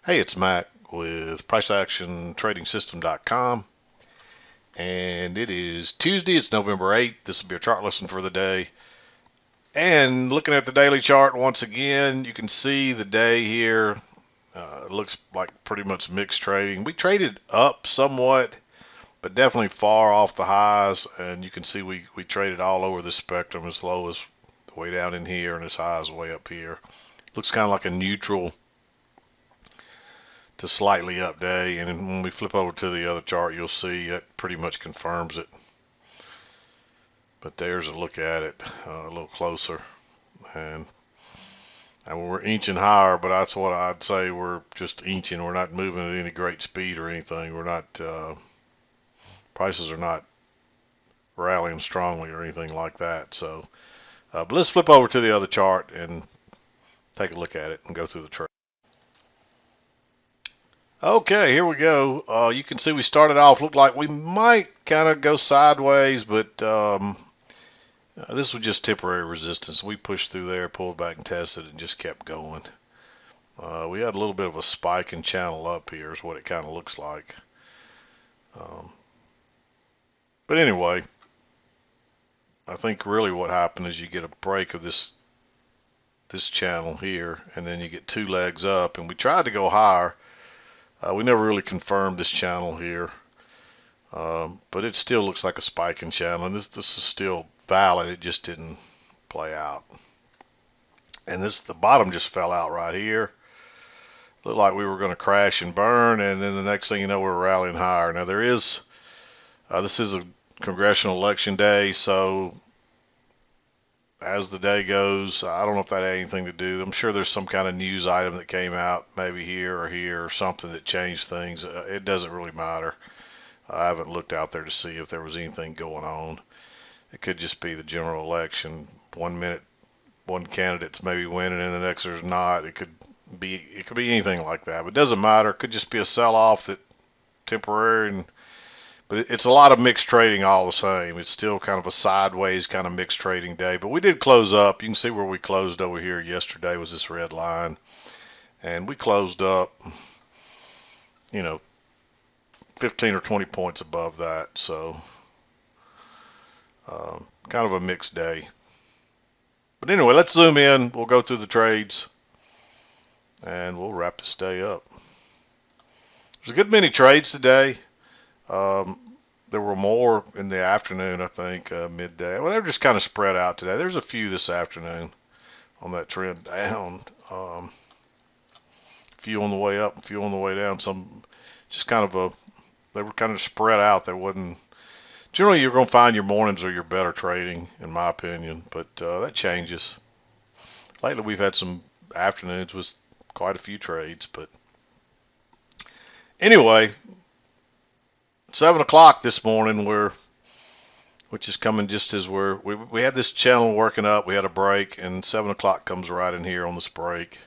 Hey, it's Mac with PriceActionTradingSystem.com, and it is Tuesday. It's November 8th. This will be a chart lesson for the day. And looking at the daily chart once again, you can see the day here. It looks like pretty much mixed trading. We traded up somewhat, but definitely far off the highs. And you can see we traded all over the spectrum, as low as way down in here and as high as way up here. Looks kind of like a neutral to slightly up day, and when we flip over to the other chart, you'll see it pretty much confirms it. But there's a look at it a little closer, and we're inching higher, but that's what I'd say. We're just inching. We're not moving at any great speed or anything. We're not prices are not rallying strongly or anything like that. So, but let's flip over to the other chart and take a look at it and go through the trade. Okay, here we go. You can see we started off, looked like we might kind of go sideways, but this was just temporary resistance. We pushed through there, pulled back and tested, and just kept going. We had a little bit of a spike and channel up here is what it kind of looks like. Um, but anyway, I think really what happened is you get a break of this channel here, and then you get two legs up, and we tried to go higher. We never really confirmed this channel here, but it still looks like a spiking channel, and this is still valid. It just didn't play out. And the bottom just fell out right here. Looked like we were going to crash and burn, and then the next thing you know, we're rallying higher. Now this is a congressional election day, so as the day goes, I don't know if that had anything to do. I'm sure there's some kind of news item that came out, maybe here or something that changed things. It doesn't really matter. I haven't looked out there to see if there was anything going on. It could just be the general election. 1 minute, one candidate's maybe winning, and the next there's not. It could be anything like that. But it doesn't matter. It could just be a sell-off that temporary, but it's a lot of mixed trading all the same. It's still kind of a sideways kind of mixed trading day. But we did close up. You can see where we closed over here yesterday was this red line, and we closed up, 15 or 20 points above that. So kind of a mixed day. But anyway, let's zoom in. We'll go through the trades, and we'll wrap this day up. There's a good many trades today. There were more in the afternoon, I think, midday. Well, they're just kind of spread out today. There's a few this afternoon on that trend down. A few on the way up, a few on the way down. Some just they were kind of spread out. There wasn't. Generally, you're going to find your mornings are your better trading, in my opinion, but that changes. Lately, we've had some afternoons with quite a few trades, but anyway, 7 o'clock this morning, which is coming just as we had this channel working up. We had a break, and 7 o'clock comes right in here on this break,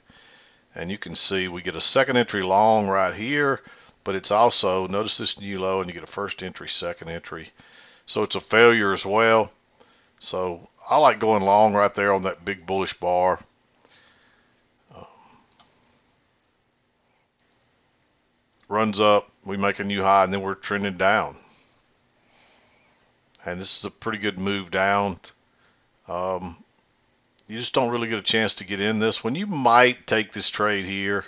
and you can see we get a second entry long right here, but it's also, notice this new low, and you get a first entry, second entry. So it's a failure as well. So I like going long right there on that big bullish bar. Runs up, we make a new high, and then we're trending down. And this is a pretty good move down. You just don't really get a chance to get in this one. You might take this trade here.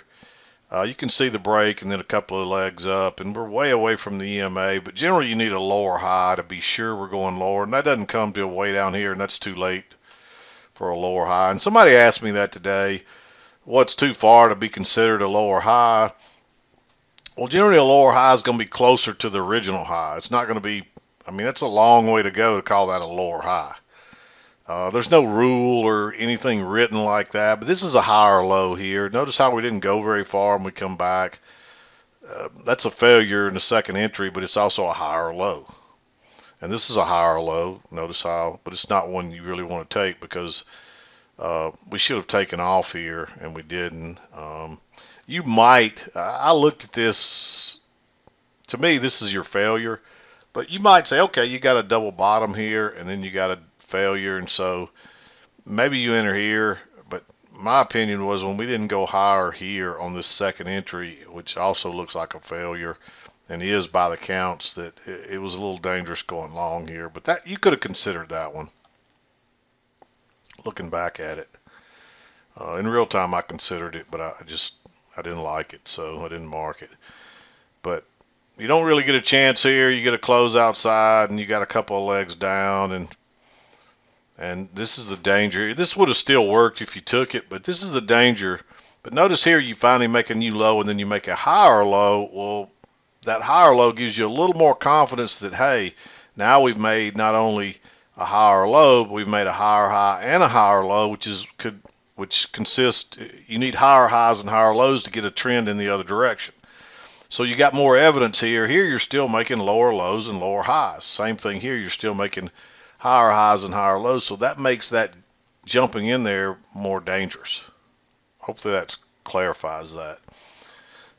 You can see the break and then a couple of legs up, and we're way away from the EMA, but generally you need a lower high to be sure we're going lower, and that doesn't come till way down here, and that's too late for a lower high. And somebody asked me that today, what's too far to be considered a lower high? Well, generally a lower high is going to be closer to the original high. It's not going to be, that's a long way to go to call that a lower high. There's no rule or anything written like that, but this is a higher low here. Notice how we didn't go very far and we come back. That's a failure in the second entry, but it's also a higher low. And this is a higher low. Notice how, but it's not one you really want to take because we should have taken off here and we didn't. You might, I looked at this, to me this is your failure, but you might say, okay, you got a double bottom here and then you got a failure, and so maybe you enter here, but my opinion was when we didn't go higher here on this second entry, which also looks like a failure and is by the counts, that it was a little dangerous going long here. But that you could have considered that one. Looking back at it, in real time I considered it, but I didn't like it, so I didn't mark it. But you don't really get a chance here. You get a close outside, and you got a couple of legs down, and this is the danger. This would have still worked if you took it, but this is the danger. But notice here you finally make a new low, and then you make a higher low. Well, that higher low gives you a little more confidence that, hey, now we've made not only a higher low, but we've made a higher high and a higher low, which consists, you need higher highs and higher lows to get a trend in the other direction. So you got more evidence here. Here you're still making lower lows and lower highs. Same thing here, you're still making higher highs and higher lows. So that makes that jumping in there more dangerous. Hopefully that clarifies that.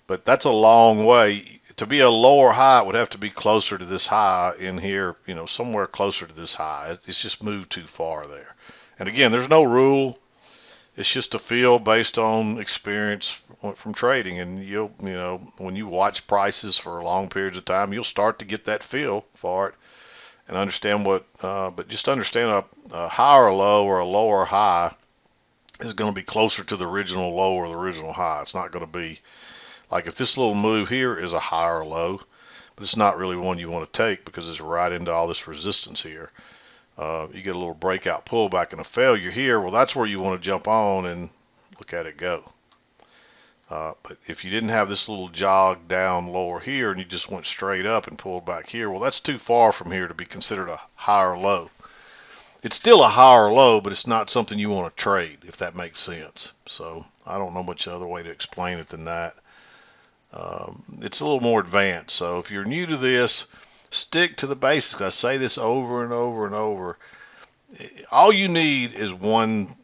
But that's a long way. To be a lower high, it would have to be closer to this high in here, somewhere closer to this high. It's just moved too far there. And again, there's no rule. It's just a feel based on experience from trading. And when you watch prices for long periods of time, you'll start to get that feel for it and understand but just understand a higher low or a lower high is going to be closer to the original low or the original high. It's not going to be like if this little move here is a higher low, but it's not really one you want to take because it's right into all this resistance here. You get a little breakout pullback and a failure here. Well, that's where you want to jump on and look at it go. But if you didn't have this little jog down lower here and you just went straight up and pulled back here, well, that's too far from here to be considered a higher low. It's still a higher low, but it's not something you want to trade, if that makes sense. So I don't know much other way to explain it than that. It's a little more advanced. So if you're new to this, stick to the basics. I say this over and over and over. All you need is one.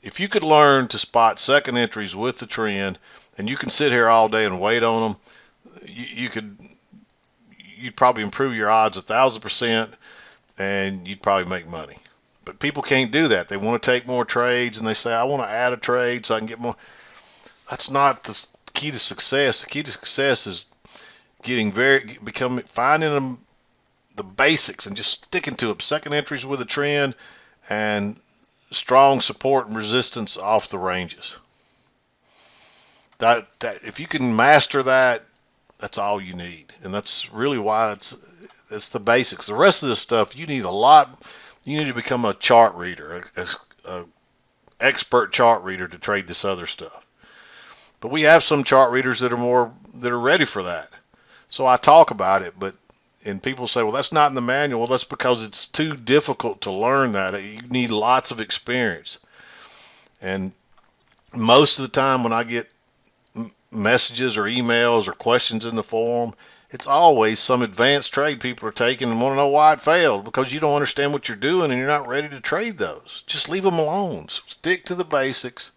If you could learn to spot second entries with the trend, and you can sit here all day and wait on them, you'd probably improve your odds 1,000%, and you'd probably make money. But people can't do that. They want to take more trades, and they say, I want to add a trade so I can get more. That's not the key to success. The key to success is finding them the basics and just sticking to them. Second entries with a trend and strong support and resistance off the ranges. That if you can master that, that's all you need, and that's really why it's the basics. The rest of this stuff you need a lot. You need to become a chart reader, a expert chart reader to trade this other stuff. But we have some chart readers that are ready for that. So I talk about it, and people say, well, that's not in the manual. Well, that's because it's too difficult to learn that. You need lots of experience. And most of the time when I get messages or emails or questions in the forum, it's always some advanced trade people are taking and want to know why it failed, because you don't understand what you're doing and you're not ready to trade those. Just leave them alone. Stick to the basics.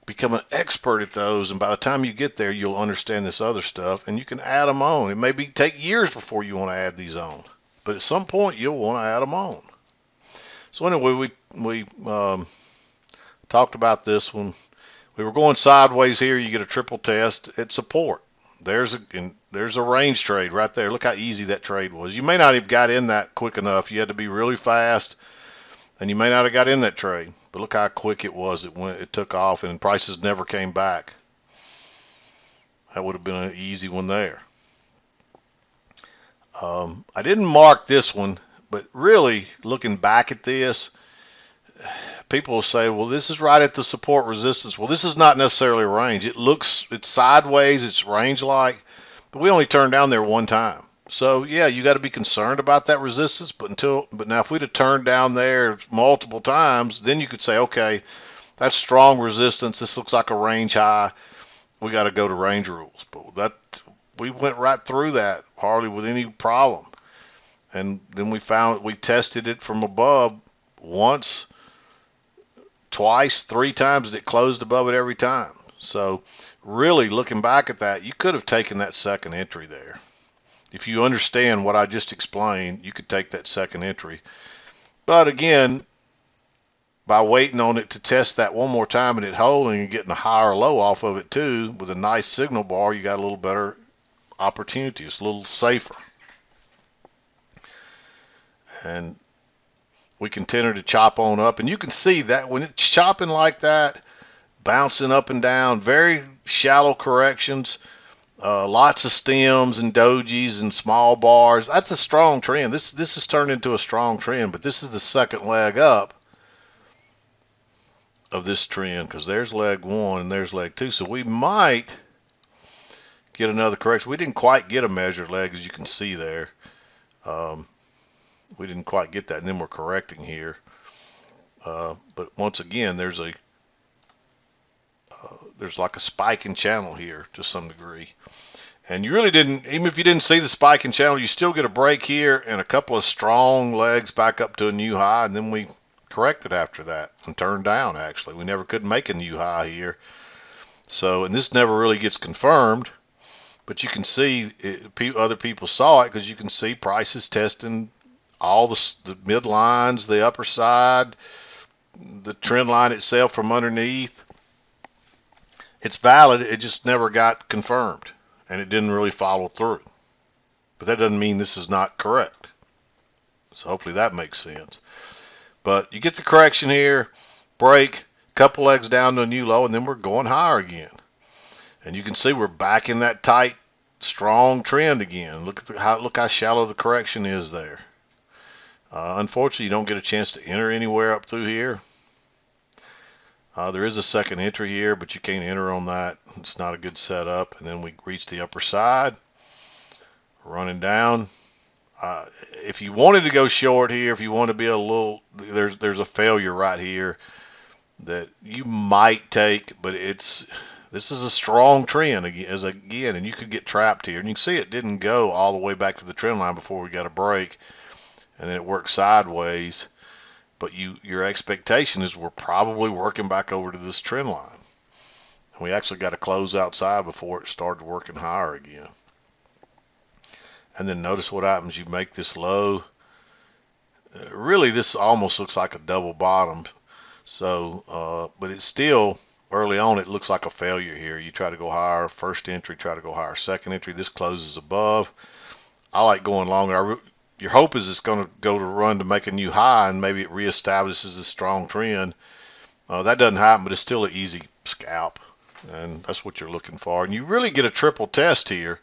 Become an expert at those, and by the time you get there, you'll understand this other stuff, and you can add them on. It may take years before you want to add these on, but at some point you'll want to add them on. So anyway, we talked about this one. We were going sideways here. You get a triple test at support. There's a range trade right there. Look how easy that trade was. You may not have got in that quick enough. You had to be really fast, and you may not have got in that trade. But look how quick it was. It took off, and prices never came back. That would have been an easy one there. I didn't mark this one, but really looking back at this, people will say, well, this is right at the support resistance. Well, this is not necessarily a range. It's sideways, it's range-like, but we only turned down there one time. So yeah, you got to be concerned about that resistance, but now if we'd have turned down there multiple times, then you could say, okay, that's strong resistance. This looks like a range high. We got to go to range rules. But we went right through that hardly with any problem. And then we tested it from above once, twice, 3 times, and it closed above it every time. So really looking back at that, you could have taken that second entry there. If you understand what I just explained, you could take that second entry. But again, by waiting on it to test that one more time and it holding and getting a higher low off of it too with a nice signal bar, you got a little better opportunity. It's a little safer. And we continue to chop on up, and you can see that when it's chopping like that, bouncing up and down, very shallow corrections, lots of stems and dojis and small bars. That's a strong trend. This has turned into a strong trend, but this is the second leg up of this trend, because there's leg one and there's leg two. So we might get another correction. We didn't quite get a measured leg, as you can see there. We didn't quite get that, and then we're correcting here. But once again, there's like a spike in channel here to some degree. And you really didn't, even if you didn't see the spike in channel, you still get a break here and a couple of strong legs back up to a new high, and then we corrected after that and turned down. Actually, we never could make a new high here. So, and this never really gets confirmed, but you can see other people saw it, because you can see prices testing all the mid lines, the upper side, the trend line itself from underneath. It's valid, it just never got confirmed, and it didn't really follow through. But that doesn't mean this is not correct. So hopefully that makes sense. But you get the correction here, break, couple legs down to a new low, and then we're going higher again. And you can see we're back in that tight, strong trend again. Look how shallow the correction is there. Unfortunately, you don't get a chance to enter anywhere up through here. There is a second entry here, but you can't enter on that. It's not a good setup. And then we reach the upper side, running down. If you wanted to go short here, if you want to be a little, there's a failure right here that you might take, but this is a strong trend again, and you could get trapped here. And you can see it didn't go all the way back to the trend line before we got a break, and then it worked sideways. But your expectation is we're probably working back over to this trend line. And we actually got to close outside before it started working higher again. And then notice what happens. You make this low. Really, this almost looks like a double bottom. So, but it's still, early on, it looks like a failure here. You try to go higher. First entry, try to go higher. Second entry, this closes above. I like going longer. Your hope is it's going to go to run to make a new high, and maybe it reestablishes this strong trend. That doesn't happen, but it's still an easy scalp, and that's what you're looking for. And you really get a triple test here.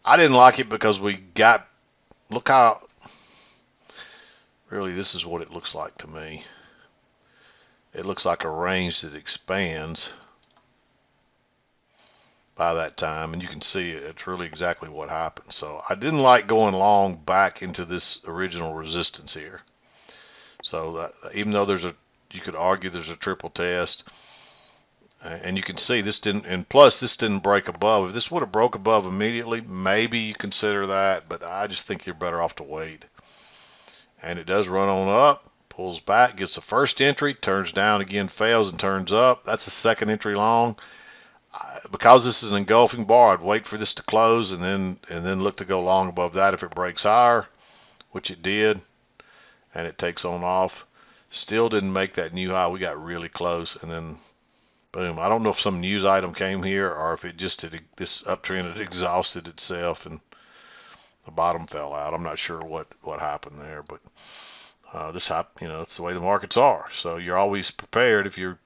I didn't like it because look how, really this is what it looks like to me. It looks like a range that expands by that time, and you can see it's really exactly what happened. So I didn't like going long back into this original resistance here. So that, even though you could argue there's a triple test, and you can see this didn't, and plus this didn't break above. If this would have broke above immediately, maybe you consider that, but I just think you're better off to wait. And it does run on up, pulls back, gets the first entry, turns down again, fails, and turns up. That's the second entry long. Because this is an engulfing bar, I'd wait for this to close and then look to go long above that if it breaks higher, which it did, and it takes on off. Still didn't make that new high. We got really close, and then boom. I don't know if some news item came here or if it just this uptrend had exhausted itself and the bottom fell out. I'm not sure what happened there, but it's the way the markets are. So you're always prepared if you're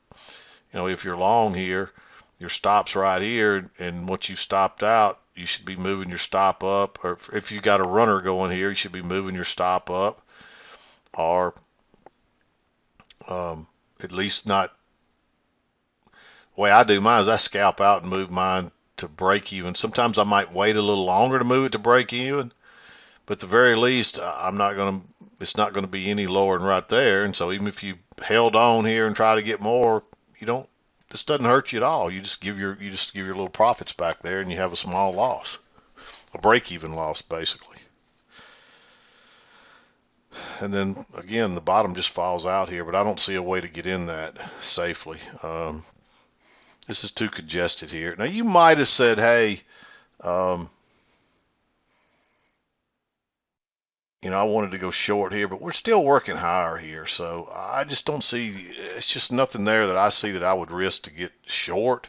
long here. Your stop's right here, and once you've stopped out, you should be moving your stop up. Or if you got a runner going here, you should be moving your stop up, or at least not. The way I do mine is I scalp out and move mine to break even. Sometimes I might wait a little longer to move it to break even, but at the very least, it's not going to be any lower than right there. And so even if you held on here and try to get more, this doesn't hurt you at all. You just give your little profits back there, and you have a small loss, a break-even loss, basically. And then again, the bottom just falls out here, but I don't see a way to get in that safely. This is too congested here. Now you might have said, hey, I wanted to go short here, but we're still working higher here. So I just don't see, it's just nothing there that I see that I would risk to get short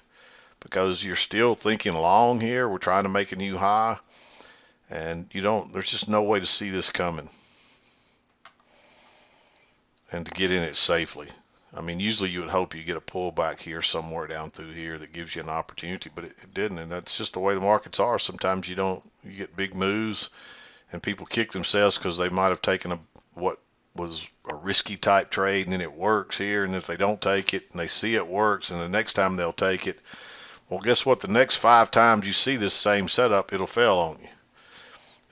because you're still thinking long here. We're trying to make a new high and there's just no way to see this coming and to get in it safely. I mean, usually you would hope you get a pullback here somewhere down through here that gives you an opportunity, but it didn't. And that's just the way the markets are. Sometimes you get big moves and people kick themselves because they might have taken what was a risky type trade and then it works here. And if they don't take it and they see it works and the next time they'll take it, well, guess what? The next 5 times you see this same setup, it'll fail on you.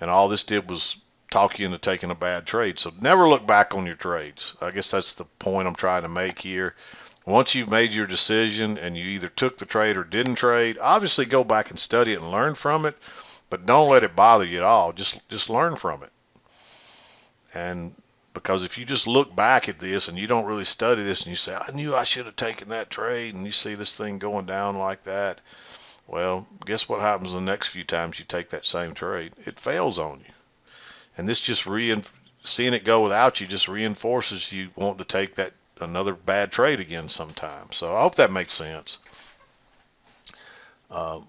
And all this did was talk you into taking a bad trade. So never look back on your trades. I guess that's the point I'm trying to make here. Once you've made your decision and you either took the trade or didn't trade, obviously go back and study it and learn from it, but don't let it bother you at all. Just learn from it. And because if you just look back at this and you don't really study this and you say, I knew I should have taken that trade, and you see this thing going down like that, well, guess what happens the next few times you take that same trade? It fails on you. And this just seeing it go without you just reinforces you want to take that another bad trade again sometime. So I hope that makes sense. Uh,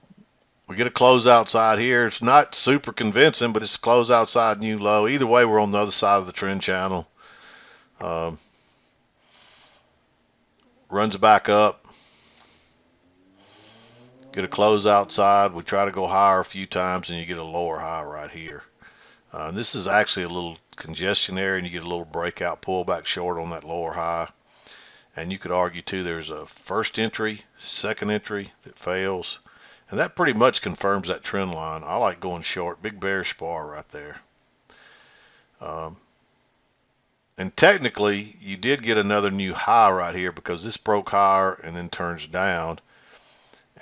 we get a close outside here. It's not super convincing, but it's a close outside new low. Either way, we're on the other side of the trend channel. Runs back up. Get a close outside. We try to go higher a few times, and you get a lower high right here. This is actually a little congestion area, and you get a little breakout pullback short on that lower high. And you could argue too there's a first entry, second entry that fails. And that pretty much confirms that trend line. I like going short. Big bearish bar right there. And technically, you did get another new high right here because this broke higher and then turns down.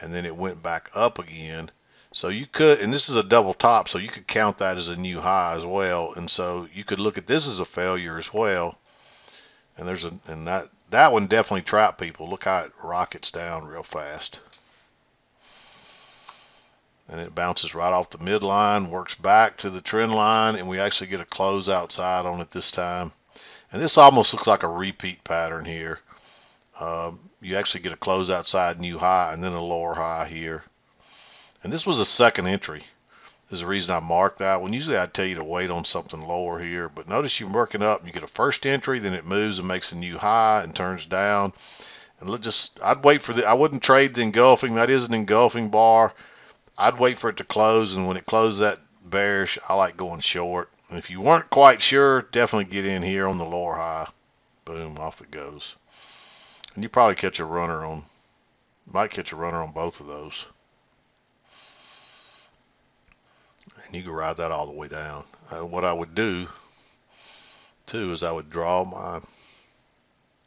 And then it went back up again. So you could, and this is a double top, so you could count that as a new high as well. And so you could look at this as a failure as well. And that one definitely trapped people. Look how it rockets down real fast. And it bounces right off the midline, works back to the trend line, and we actually get a close outside on it this time. And this almost looks like a repeat pattern here. You actually get a close outside new high and then a lower high here. And this was a second entry. This is the reason I marked that one. Usually I'd tell you to wait on something lower here, but notice you're working up. You get a first entry, then it moves and makes a new high and turns down. And I'd wait for I wouldn't trade the engulfing. That is an engulfing bar. I'd wait for it to close, and when it closes that bearish, I like going short. And if you weren't quite sure, definitely get in here on the lower high. Boom, off it goes. And you probably might catch a runner on both of those. And you can ride that all the way down. What I would do, too, is I would draw my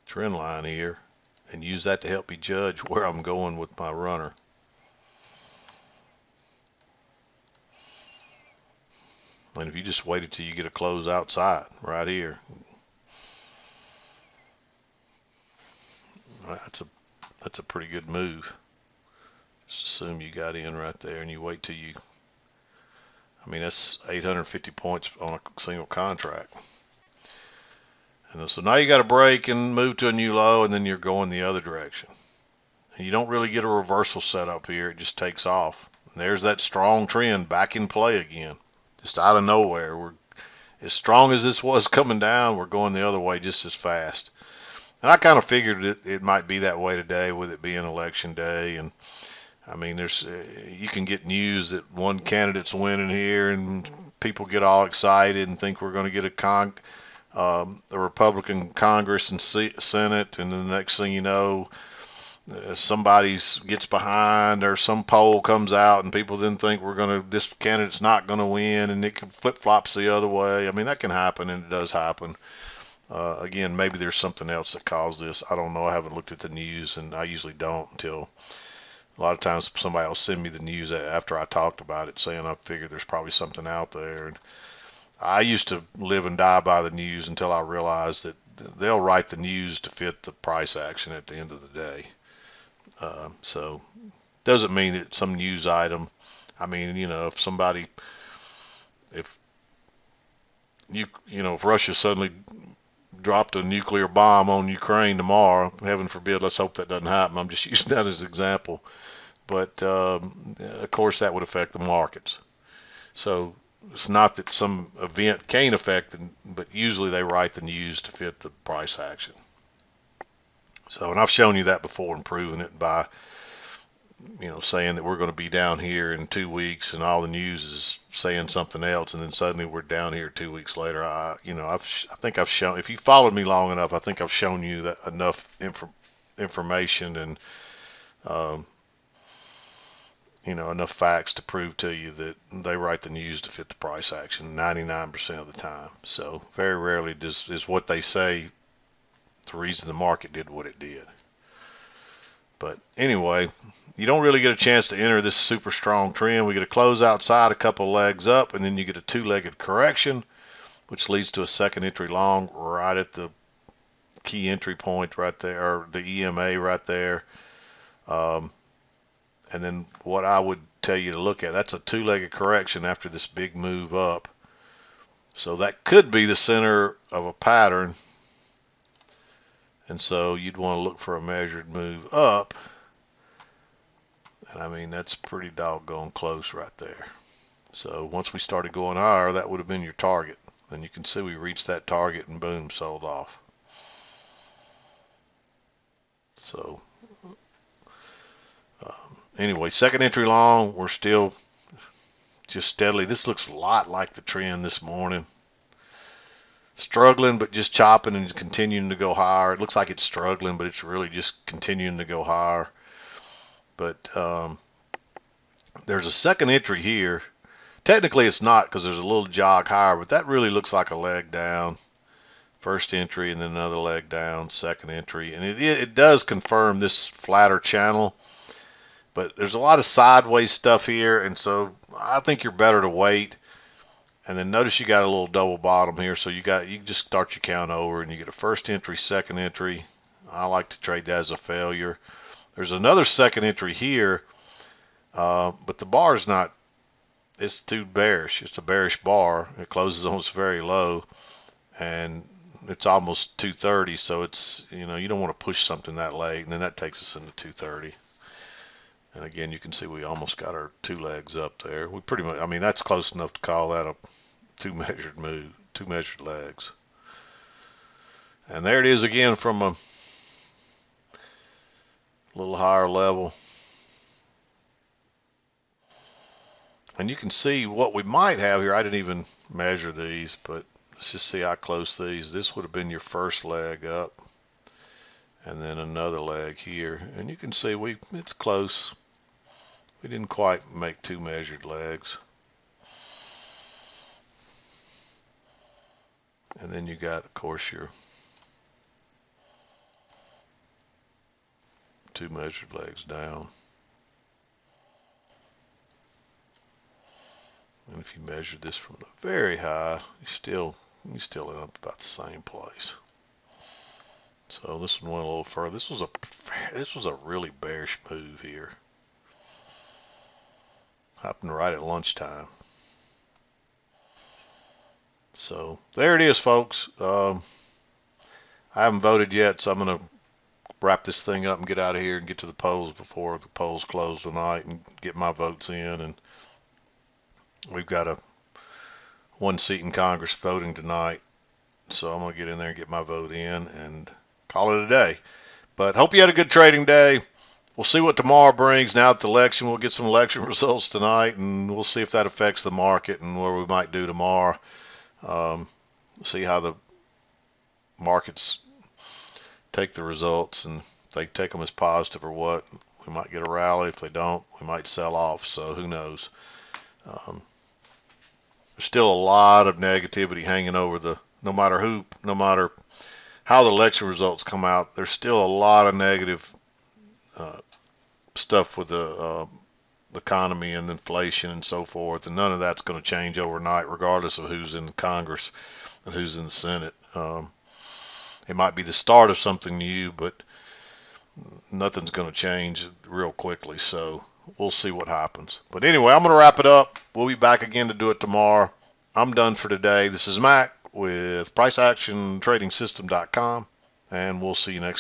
trend line here and use that to help me judge where I'm going with my runner. And if you just waited till you get a close outside right here, that's a pretty good move. Just assume you got in right there and you wait till I mean, that's 850 points on a single contract. And so now you got to break and move to a new low, and then you're going the other direction. And you don't really get a reversal set up here. It just takes off. And there's that strong trend back in play again. Just out of nowhere. We're as strong as this was coming down, we're going the other way just as fast. And I kind of figured it might be that way today with it being election day. And I mean, you can get news that one candidate's winning here, and people get all excited and think we're going to get a Republican Congress and Senate, and then the next thing you know, somebody gets behind or some poll comes out and people then think this candidate's not going to win, and it can flip-flops the other way. I mean, that can happen, and it does happen. Again, maybe there's something else that caused this. I don't know. I haven't looked at the news, and I usually don't until a lot of times somebody will send me the news after I talked about it, saying I figured there's probably something out there. And I used to live and die by the news until I realized that they'll write the news to fit the price action at the end of the day. So doesn't mean that some news item, I mean, if you know, if Russia suddenly dropped a nuclear bomb on Ukraine tomorrow, heaven forbid, let's hope that doesn't happen. I'm just using that as an example. But of course, that would affect the markets. So it's not that some event can't affect them, but usually they write the news to fit the price action. So, and I've shown you that before and proven it by, you know, saying that we're going to be down here in 2 weeks, and all the news is saying something else, and then suddenly we're down here 2 weeks later. I think I've shown, if you followed me long enough, I think I've shown you that enough information and um, you know, enough facts to prove to you that they write the news to fit the price action 99% of the time. So very rarely is what they say the reason the market did what it did. But anyway, you don't really get a chance to enter this super strong trend. We get a close outside, a couple legs up, and then you get a two-legged correction, which leads to a second entry long right at the key entry point right there, or the EMA right there. And then what I would tell you to look at, that's a two-legged correction after this big move up. So that could be the center of a pattern. And so you'd want to look for a measured move up. And I mean, that's pretty doggone close right there. So once we started going higher, that would have been your target. And you can see we reached that target and boom, sold off. So anyway, second entry long, we're still just steadily. This looks a lot like the trend this morning. Struggling, but just chopping and continuing to go higher. It looks like it's struggling, but it's really just continuing to go higher. But there's a second entry here. Technically, it's not because there's a little jog higher, but that really looks like a leg down. First entry and then another leg down, second entry. And it does confirm this flatter channel. But there's a lot of sideways stuff here, and so I think you're better to wait. And then notice you got a little double bottom here, so you just start your count over, and you get a first entry, second entry. I like to trade that as a failure. There's another second entry here, but the bar is not. It's too bearish. It's a bearish bar. It closes almost very low, and it's almost 230. So it's, you know, you don't want to push something that late, and then that takes us into 230. And again, you can see we almost got our two legs up there. We pretty much, I mean, that's close enough to call that a two measured move, two measured legs. And there it is again from a little higher level. And you can see what we might have here. I didn't even measure these, but let's just see how close these. This would have been your first leg up, and then another leg here. And you can see it's close. We didn't quite make two measured legs. And then you got, of course, your two measured legs down. And if you measure this from the very high, you still end up about the same place. So this one went a little further. This was a really bearish move here. Happened right at lunchtime. So there it is, folks. I haven't voted yet, so I'm going to wrap this thing up and get out of here and get to the polls before the polls close tonight and get my votes in. And we've got one seat in Congress voting tonight, so I'm going to get in there and get my vote in and call it a day. But hope you had a good trading day. We'll see what tomorrow brings. Now at the election, we'll get some election results tonight, and we'll see if that affects the market and what we might do tomorrow. See how the markets take the results, and if they take them as positive or what. We might get a rally. If they don't, we might sell off. So who knows? There's still a lot of negativity hanging over no matter how the election results come out, there's still a lot of negative stuff with the economy and inflation and so forth, and none of that's going to change overnight regardless of who's in Congress and who's in the Senate. It might be the start of something new, but nothing's going to change real quickly, so we'll see what happens. But anyway, I'm going to wrap it up. We'll be back again to do it tomorrow. I'm done for today. This is Mac with priceactiontrading system.com, and we'll see you next time.